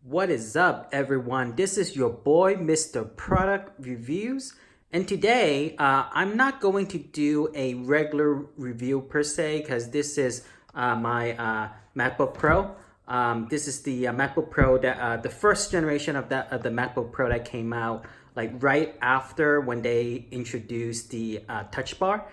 What is up, everyone? This is your boy, Mr. Product Reviews. And today, I'm not going to do a regular review per se, because this is my MacBook Pro. This is the MacBook Pro, that the first generation of the MacBook Pro that came out like right after when they introduced the Touch Bar.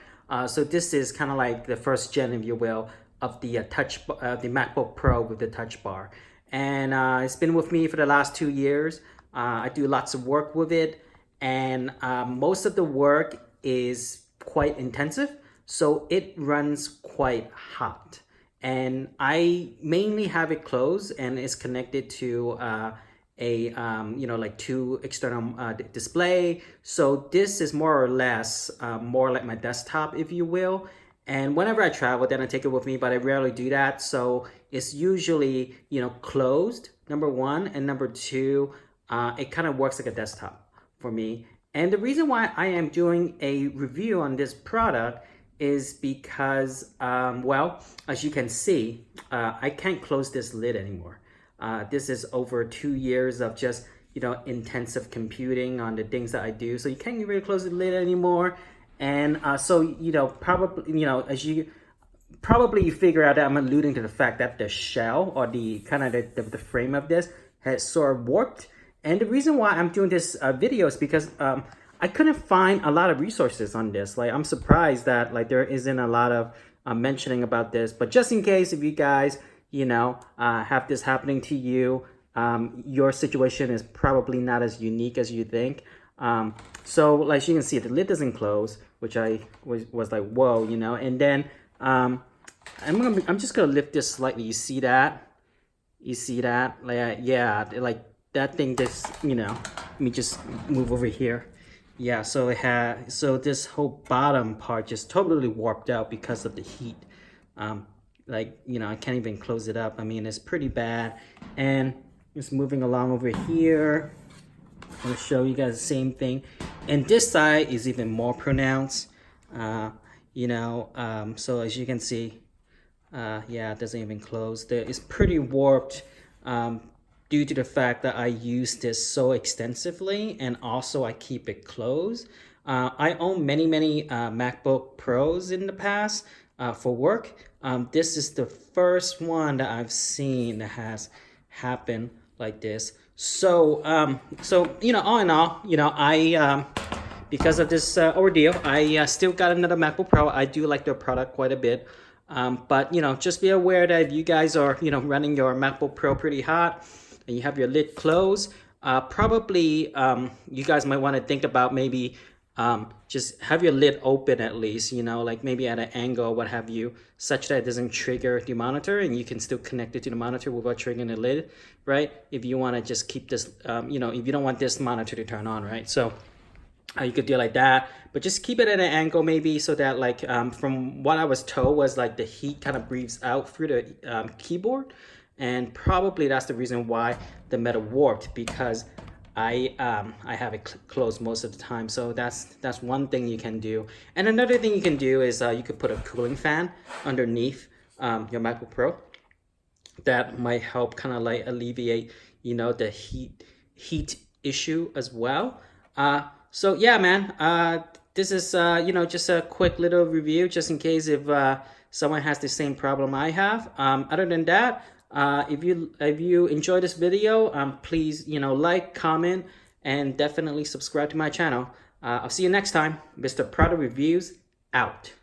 So this is kind of like the first gen, if you will, of the the MacBook Pro with the Touch Bar. And it's been with me for the last 2 years. I do lots of work with it, and most of the work is quite intensive, so it runs quite hot. And I mainly have it closed, and it's connected to like two external display. So this is more or less more like my desktop, if you will. And whenever I travel, then I take it with me, but I rarely do that. So it's usually, closed, number one. And number two, it kind of works like a desktop for me. And the reason why I am doing a review on this product is because, well, as you can see, I can't close this lid anymore. This is over 2 years of just, intensive computing on the things that I do. So you can't really close the lid anymore. And so, probably, as you probably figure out that I'm alluding to the fact that the shell or the kind of the frame of this has sort of warped. And the reason why I'm doing this video is because I couldn't find a lot of resources on this. Like, I'm surprised that like there isn't a lot of mentioning about this. But just in case, if you guys, have this happening to you, your situation is probably not as unique as you think. So like you can see, the lid doesn't close, which I was like, whoa, and then I'm just gonna lift this slightly. You see that? Like, yeah, like that thing just, let me just move over here. Yeah, so this whole bottom part just totally warped out because of the heat. Like, I can't even close it up. I mean, it's pretty bad. And just moving along over here, I'm going to show you guys the same thing. And this side is even more pronounced. So as you can see, yeah, it doesn't even close. It's pretty warped due to the fact that I use this so extensively, and also I keep it closed. I own many MacBook Pros in the past for work. This is the first one that I've seen that has happened like this. So, all in all, I, because of this ordeal, I still got another MacBook Pro. I do like their product quite a bit. But, just be aware that if you guys are, running your MacBook Pro pretty hot and you have your lid closed, probably you guys might want to think about maybe just have your lid open at least, like maybe at an angle, what have you, such that it doesn't trigger the monitor, and you can still connect it to the monitor without triggering the lid, right? If you want to just keep this, if you don't want this monitor to turn on, right? So you could do it like that, but just keep it at an angle maybe, so that like from what I was told was like the heat kind of breathes out through the keyboard, and probably that's the reason why the metal warped, because I have it closed most of the time. So that's one thing you can do. And another thing you can do is you could put a cooling fan underneath your MacBook Pro. That might help kind of like alleviate, the heat issue as well. So yeah, man, this is, just a quick little review, just in case if someone has the same problem I have. Other than that, if you enjoy this video, please, like, comment, and definitely subscribe to my channel. I'll see you next time. Mr. Product Reviews out.